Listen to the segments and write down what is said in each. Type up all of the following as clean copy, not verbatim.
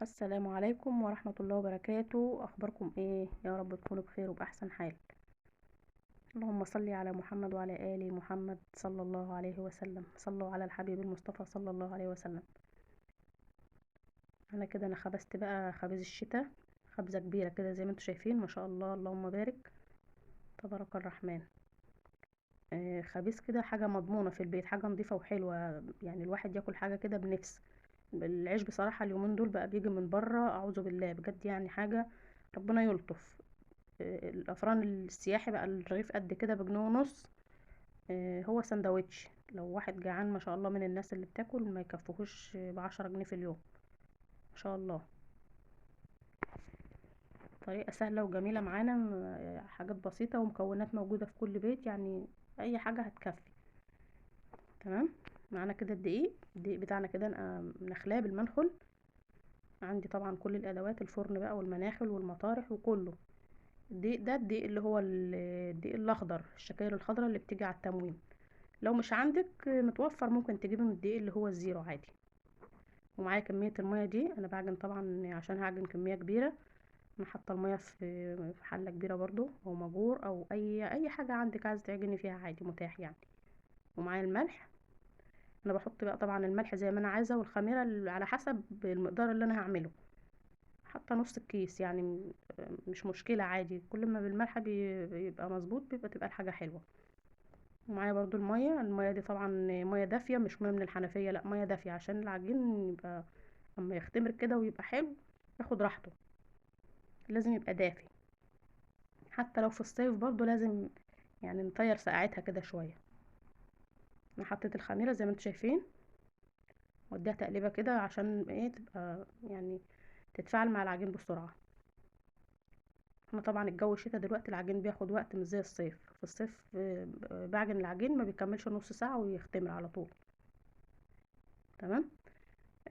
السلام عليكم ورحمة الله وبركاته. أخباركم إيه؟ يا رب تكونوا بخير وبأحسن حال. اللهم صل على محمد وعلى آل محمد صلى الله عليه وسلم. صلوا على الحبيب المصطفى صلى الله عليه وسلم. أنا خبزت بقى خبز الشتاء، خبزة كبيرة كده زي ما انتوا شايفين، ما شاء الله اللهم بارك، تبارك الرحمن. خبيز كده حاجة مضمونة في البيت، حاجة نظيفة وحلوة، يعني الواحد ياكل حاجة كده بنفس. العيش بصراحة اليومين دول بقى بيجي من بره، أعوذ بالله بجد، يعني حاجة ربنا يلطف. الافران السياحي بقى الرغيف قد كده بجنيه ونص. هو سندوتش لو واحد جعان ما شاء الله من الناس اللي بتاكل ما يكفوهوش ب10 جنيه في اليوم، ما شاء الله. طريقة سهلة وجميلة معانا، حاجات بسيطة ومكونات موجودة في كل بيت، يعني اي حاجة هتكفي. تمام. معانا كده الدقيق بتاعنا كده نخلاه بالمنخل. عندي طبعا كل الادوات، الفرن بقى والمناخل والمطارح وكله. الدقيق اللي هو الدقيق الاخضر، الشكاير الخضراء اللي بتيجي على التموين. لو مش عندك متوفر ممكن تجيبي من الدقيق اللي هو الزيرو عادي. ومعايا كمية المية دي، انا بعجن طبعا عشان هعجن كمية كبيرة. انا حاطة المية في حلة كبيرة برضو، او مجور، او اي حاجة عندك عايزة تعجني فيها عادي متاح يعني. ومعايا الملح. انا بحط بقى طبعا الملح زي ما انا عايزة، والخميرة على حسب المقدار اللي انا هعمله. حاطة نص الكيس يعني، مش مشكلة عادي، كل ما بالملح بيبقى مظبوط، تبقى الحاجة حلوة. ومعايا برضو المية دي طبعا مية دافية، مش مية من الحنفية، لا مية دافية عشان العجين يبقى اما يختمر كده ويبقى حلو، ياخد راحته، لازم يبقى دافي. حتى لو في الصيف برضو لازم يعني نطير سقعتها كده شوية. انا حطيت الخميرة زي ما انتم شايفين، واديها تقليبة كده عشان ايه تبقى يعني تتفاعل مع العجين بسرعة. احنا طبعا الجو الشتا دلوقتي العجين بياخد وقت، مش زي الصيف. في الصيف بعجن العجين ما بيكملش نص ساعة ويختمر على طول. تمام.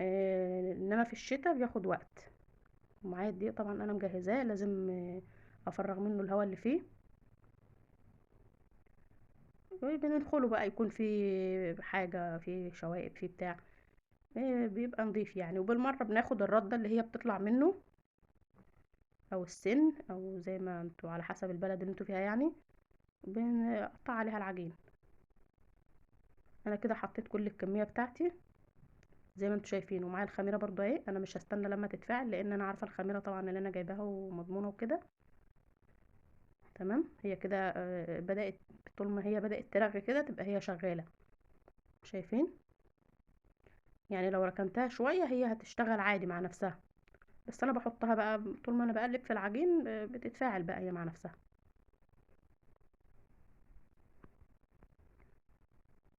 انما في الشتاء بياخد وقت. ومعايا الدقيق طبعا انا مجهزاه، لازم افرغ منه الهواء اللي فيه. بندخله بقى يكون في حاجة، في شوائب، في بتاع، بيبقى نضيف يعني. وبالمرة بناخد الردة اللي هي بتطلع منه، او السن، او زي ما انتوا على حسب البلد اللي انتوا فيها يعني، بنقطع عليها العجين. انا كده حطيت كل الكمية بتاعتي زي ما انتوا شايفين. ومعايا الخميرة برضو اهي، انا مش هستنى لما تتفاعل لان انا عارفة الخميرة طبعا اللي انا جايباها ومضمونة وكده. تمام. هي كده بدأت، طول ما هي بدأت ترغي كده تبقى هي شغالة. شايفين؟ يعني لو ركنتها شوية هي هتشتغل عادي مع نفسها، بس انا بحطها بقى طول ما انا بقلب في العجين بتتفاعل بقى هي مع نفسها.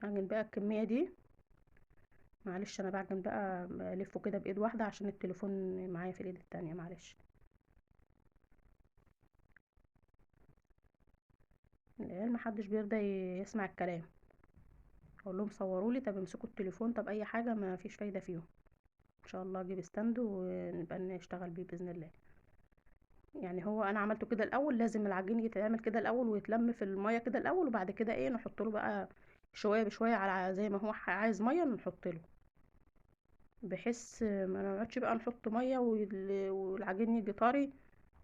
اعجن بقى الكمية دي. معلش انا بعجن بقى بلفه كده بايد واحدة عشان التليفون معايا في الايد التانية، معلش. العيال محدش بيرضى يسمع الكلام. اقول لهم صورولي، طب امسكوا التليفون، طب اي حاجة، ما فيش فايدة فيهم. ان شاء الله اجيب ستاند ونبقى نشتغل بيه باذن الله. يعني هو انا عملته كده الاول، لازم العجين يتعمل كده الاول ويتلم في الميه كده الاول، وبعد كده ايه نحط له بقى شويه بشويه على زي ما هو عايز ميه نحط له، بحيث ما نقعدش بقى نحط ميه والعجين يجي طري.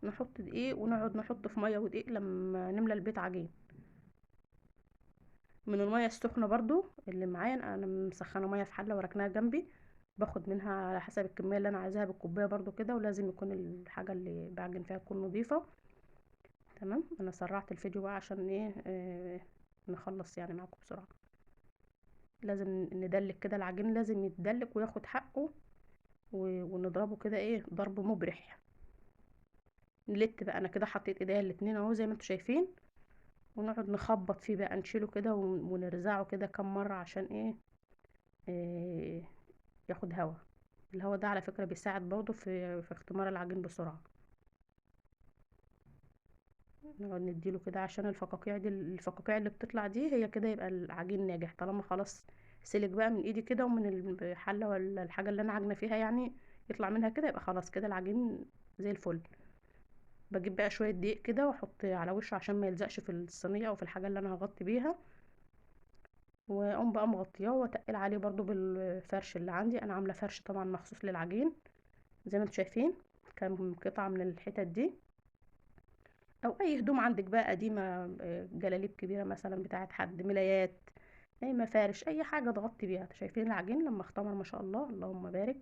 نحط دقيق ونقعد نحط في ميه ودقيق لما نملى البيت عجين. من الميه السخنه برضو اللي معايا، انا مسخنه ميه في حله وركناها جنبي، باخد منها على حسب الكميه اللي انا عايزاها بالكوبايه برضو كده، ولازم يكون الحاجه اللي بعجن فيها تكون نظيفه. تمام. انا سرعت الفيديو بقى عشان ايه نخلص يعني معاكم بسرعه. لازم ندلك كده العجين، لازم يتدلك وياخد حقه، ونضربه كده ايه ضرب مبرح. نلت بقى، انا كده حطيت ايديا الاتنين اهو زي ما انتوا شايفين، ونقعد نخبط فيه بقى، نشيله كده ونرزعه كده كام مره عشان ايه آه، ياخد هوا. الهوا ده على فكره بيساعد برضه في اختمار العجين بسرعه. نقعد نديله كده عشان الفقاقيع اللي بتطلع دي هي كده يبقى العجين ناجح، طالما خلاص سلك بقى من ايدي كده ومن الحله ولا الحاجه اللي انا عاجنه فيها يعني، يطلع منها كده يبقى خلاص كده العجين زي الفل. بجيب بقى شويه دقيق كده واحط على وشه عشان ما يلزقش في الصينيه او في الحاجه اللي انا هغطي بيها، واقوم بقى مغطياه واتقل عليه برضو بالفرش اللي عندي. انا عامله فرش طبعا مخصوص للعجين، زي ما انتم شايفين كام قطعة من الحتت دي، او اي هدوم عندك بقى قديمة، جلاليب كبيرة مثلا بتاعت حد، ملايات، اي مفارش، اي حاجة تغطي بيها. شايفين العجين لما اختمر ما شاء الله، اللهم بارك.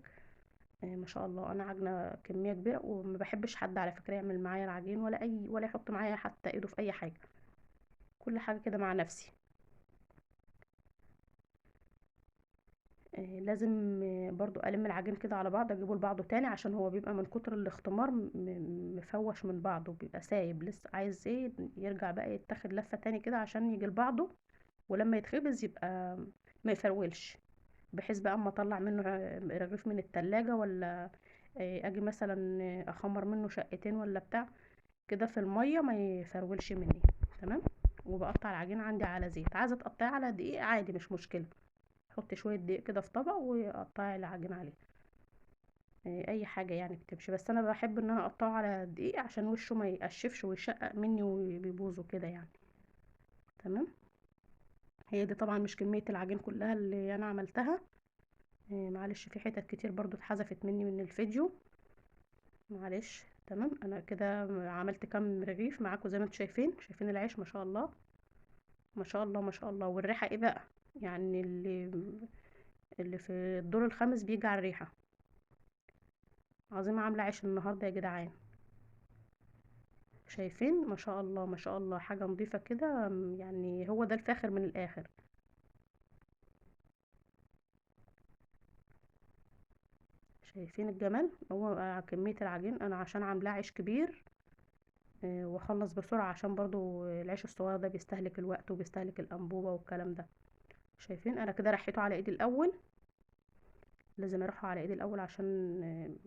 ما شاء الله انا عجنة كمية كبيرة، وما بحبش حد على فكرة يعمل معايا العجين، ولا يحط معايا حتى ايده في اي حاجة، كل حاجة كده مع نفسي. لازم برضو الم العجين كده على بعض، اجيبه لبعضه تاني، عشان هو بيبقى من كتر الاختمار مفوش من بعضه، بيبقى سايب لسه، عايز ايه يرجع بقى يتاخد لفة تاني كده عشان يجي لبعضه، ولما يتخبز يبقى ما يفرولش. بحيث بقى اما اطلع منه رغيف من التلاجة، ولا اجي مثلا اخمر منه شقتين ولا بتاع كده في المية، ما يفرولش مني. تمام. وبقطع العجين عندي على زيت، عايزه تقطعي على دقيق عادي مش مشكله، حطي شويه دقيق كده في طبق وقطعي العجين عليه. اي حاجه يعني بتمشي، بس انا بحب ان انا اقطعه على دقيق عشان وشه ما يقشفش ويشقق مني وبيبوظ كده يعني. تمام. هي دي طبعا مش كميه العجين كلها اللي انا عملتها، معلش في حتت كتير برضو اتحذفت مني من الفيديو، معلش. تمام. انا كده عملت كام رغيف معاكم زي ما انتم شايفين العيش ما شاء الله، ما شاء الله ما شاء الله. والريحه ايه بقى، يعني اللي في الدور الخامس بيجي على الريحه. عظيمه عامله عيش النهارده يا جدعان. شايفين ما شاء الله ما شاء الله، حاجه نظيفه كده، يعني هو ده الفاخر من الاخر. شايفين الجمال، هو كميه العجين انا عشان عاملاه عيش كبير، واخلص بسرعه، عشان برضو العيش الصغير ده بيستهلك الوقت وبيستهلك الانبوبه والكلام ده. شايفين انا كده رحيته على ايدي الاول، لازم اروحه على ايدي الاول عشان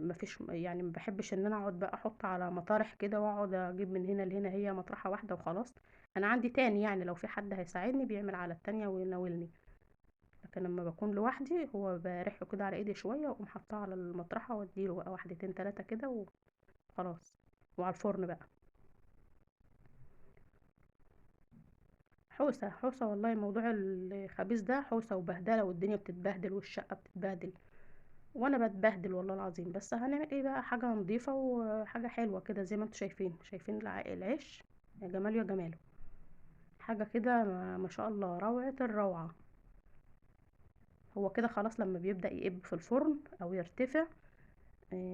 مفيش يعني، ما بحبش ان انا اقعد بقى احط على مطارح كده واقعد اجيب من هنا لهنا، هي مطرحه واحده وخلاص. انا عندي تاني يعني، لو في حد هيساعدني بيعمل على التانية ويناولني، لكن لما بكون لوحدي هو برحه كده على ايدي شويه، واقوم حاطاه على المطرحه واديله بقى واحدتين تلاتة كده وخلاص. وعلى الفرن بقى. حوسه حوسه والله، موضوع الخبيز ده حوسه وبهدله، والدنيا بتتبهدل والشقه بتتبهدل، وانا بتبهدل والله العظيم. بس هنعمل ايه بقى، حاجه نظيفه وحاجه حلوه كده زي ما انتم شايفين العيش، يا جمال يا جماله. حاجه كده ما شاء الله، روعه الروعه. هو كده خلاص لما بيبدأ يقب في الفرن او يرتفع،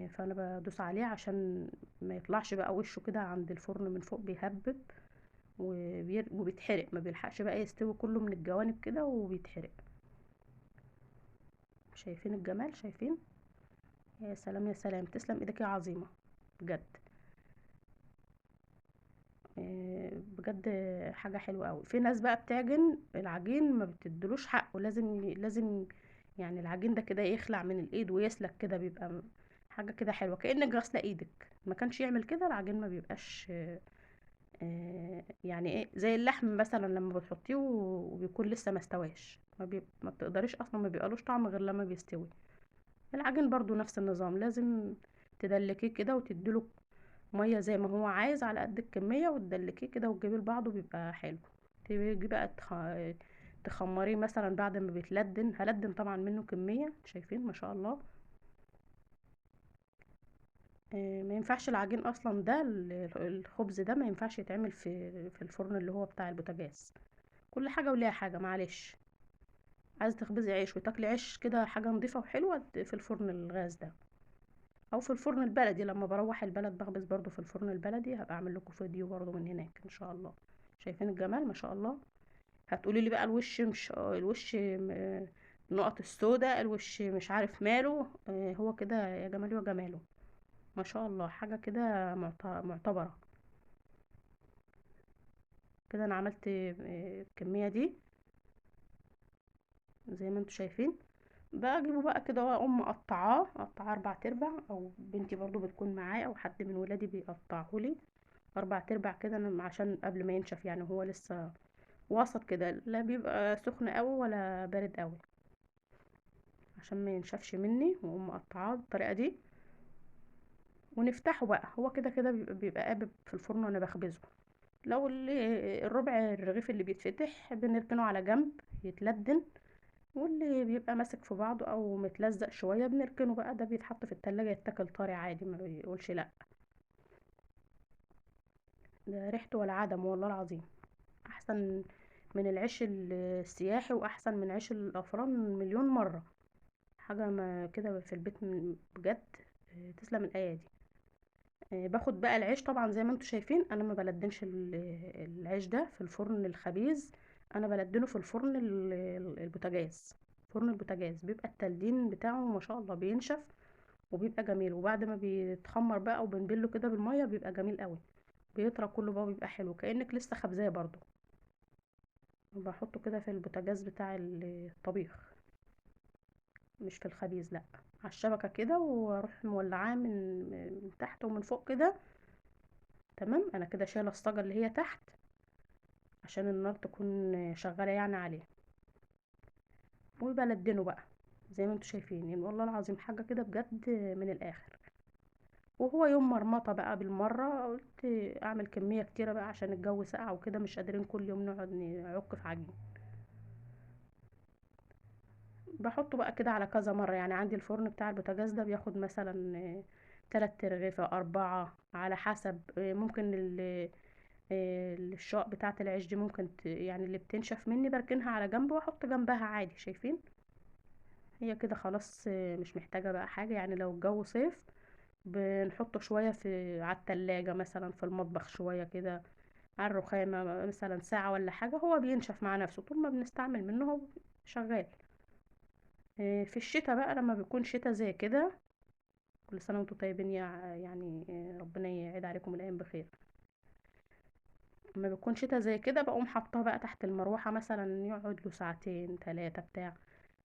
فانا بدوس عليه عشان ما يطلعش بقى وشه كده عند الفرن من فوق بيهبب، وبيتحرق، ما بيلحقش بقى يستوي كله من الجوانب كده وبيتحرق. شايفين الجمال، شايفين. يا سلام يا سلام، تسلم ايدك يا عظيمه، بجد. بجد حاجة حلوة قوي. في ناس بقى بتعجن العجين ما بتدلوش حقه، لازم يعني العجين ده كده يخلع من الايد ويسلك كده، بيبقى حاجة كده حلوة كأنك غاسلة ايدك. ما كانش يعمل كده العجين ما بيبقاش يعني ايه، زي اللحم مثلا لما بتحطيه وبيكون لسه ما استواش، ما بتقدريش اصلا، ما بيبقالوش طعم غير لما بيستوي. العجين برضو نفس النظام، لازم تدلكيه كده وتديله ميه زي ما هو عايز على قد الكميه، وتدلكيه كده وتجيبيه لبعضه بيبقى حلو. تيجي بقى تخمريه مثلا بعد ما بيتلدن، هلدن طبعا منه كميه، شايفين ما شاء الله. ما ينفعش العجين اصلا ده، الخبز ده ما ينفعش يتعمل في الفرن اللي هو بتاع البوتاجاز. كل حاجه وليها حاجه، معلش. عايزه تخبزي عيش وتاكلي عيش كده حاجه نظيفه وحلوه في الفرن الغاز ده، او في الفرن البلدي. لما بروح البلد بخبز برضو في الفرن البلدي، هبقى اعمل لكم فيديو برضو من هناك ان شاء الله. شايفين الجمال ما شاء الله. هتقولي لي بقى الوش مش الوش النقط السوداء، الوش مش عارف ماله، هو كده يا جمال يا جماله، ما شاء الله. حاجة كده معتبرة. كده انا عملت الكمية دي زي ما انتوا شايفين. بجيبه بقى كده واقوم اقطعاه 4 ارباع، او بنتي برضو بتكون معايا او حد من ولادي بيقطعه لي 4 ارباع كده، انا عشان قبل ما ينشف يعني، هو لسه وسط كده، لا بيبقى سخن قوي ولا بارد قوي، عشان ما ينشفش مني. واقوم مقطعاه بالطريقه دي ونفتحه بقى. هو كده كده بيبقى قابب في الفرن وانا بخبزه. لو الربع الرغيف اللي بيتفتح بنركنه على جنب يتلدن، واللي بيبقى ماسك في بعضه او متلزق شويه بنركنه بقى، ده بيتحط في التلاجة يتاكل طري عادي، ما بيقولش لا. ده ريحته ولا عدم والله العظيم، احسن من العيش السياحي واحسن من عيش الافران مليون مره. حاجه ما كده في البيت بجد. تسلم الايادي. باخد بقى العيش طبعا زي ما انتم شايفين، انا ما بلدنش العيش ده في الفرن الخبيز، انا بلدنه في الفرن البوتاجاز. فرن البوتاجاز بيبقى التلدين بتاعه ما شاء الله بينشف وبيبقى جميل، وبعد ما بيتخمر بقى وبنبله كده بالميه بيبقى جميل قوي، بيطرى كله بقى وبيبقى حلو كأنك لسه خبزاه برضو. بحطه كده في البوتاجاز بتاع الطبيخ، مش في الخبيز لا، على الشبكة كده، واروح مولعاه من تحت ومن فوق كده. تمام، انا كده شايله الصاجه اللي هي تحت عشان النار تكون شغاله يعني عليه، وبلدنه بقى زي ما انتم شايفين. يعني والله العظيم حاجه كده بجد من الاخر. وهو يوم مرمطه بقى بالمره، قلت اعمل كميه كتيره بقى عشان الجو ساقع وكده، مش قادرين كل يوم نقعد نعك في عجين. بحطه بقى كده على كذا مرة، يعني عندي الفرن بتاع البوتاجاز ده بياخد مثلا 3 رغيفة 4 على حسب. ممكن الشاق بتاعة العيش دي ممكن يعني اللي بتنشف مني بركنها على جنب واحط جنبها عادي، شايفين؟ هي كده خلاص. مش محتاجة بقى حاجة، يعني لو الجو صيف بنحطه شوية على التلاجة مثلا، في المطبخ شوية كده على الرخامة مثلا ساعة ولا حاجة، هو بينشف مع نفسه طول ما بنستعمل منه، هو شغال. في الشتاء بقى لما بيكون شتاء زي كده، كل سنة وانتم طيبين يعني ربنا يعيد عليكم الأيام بخير. لما بيكون شتاء زي كده بقوم حاطاه بقى تحت المروحة مثلا، يقعد له ساعتين 3 بتاع،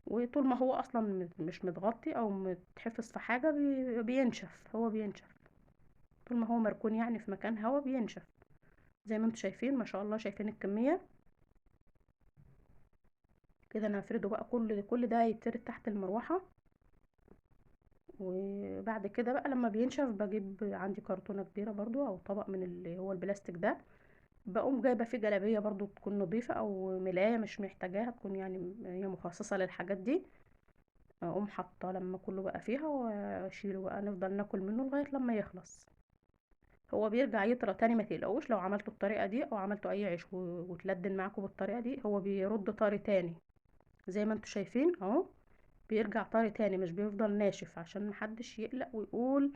وطول ما هو أصلا مش متغطي أو متحفظ في حاجة بينشف، هو بينشف طول ما هو مركون يعني في مكان هوا بينشف. زي ما انتم شايفين ما شاء الله، شايفين الكمية كده. انا هفرده بقى كل ده يتفرد تحت المروحة. وبعد كده بقى لما بينشف بجيب عندي كرتونة كبيرة برضو او طبق من اللي هو البلاستيك ده، بقوم جايبة فيه جلابية برضو تكون نظيفة او ملاية مش محتاجاها، تكون يعني هي مخصصة للحاجات دي. اقوم حاطاه لما كله بقى فيها واشيله بقى، نفضل ناكل منه لغاية لما يخلص. هو بيرجع يطرى تاني، ما تقلقوش لو عملتوا الطريقة دي او عملتوا اي عيش وتلدن معاكم بالطريقة دي، هو بيرد طري تاني زي ما انتوا شايفين اهو. بيرجع طري تاني مش بيفضل ناشف، عشان محدش يقلق ويقول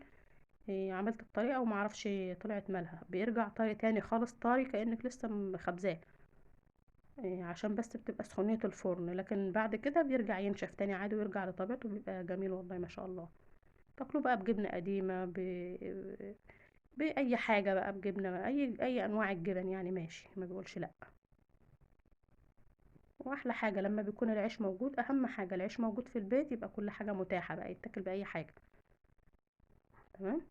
عملت الطريقة وما عرفش طلعت مالها. بيرجع طري تاني خالص، طري كأنك لسه مخبزاه. عشان بس بتبقى سخونية الفرن، لكن بعد كده بيرجع ينشف تاني عادي ويرجع لطبيعته، بيبقى جميل والله ما شاء الله. تاكلوا بقى بجبنة قديمة بأي حاجة بقى، بجبنة أي أنواع الجبن يعني ماشي، ما بيقولش لأ. واحلى حاجه لما بيكون العيش موجود، اهم حاجه العيش موجود في البيت، يبقى كل حاجه متاحه بقى يتاكل باي حاجه. تمام.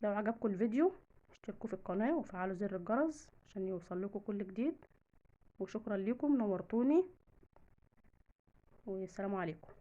لو عجبكم الفيديو اشتركوا في القناه وفعلوا زر الجرس عشان يوصل لكم كل جديد. وشكرا لكم، نورتوني، والسلام عليكم.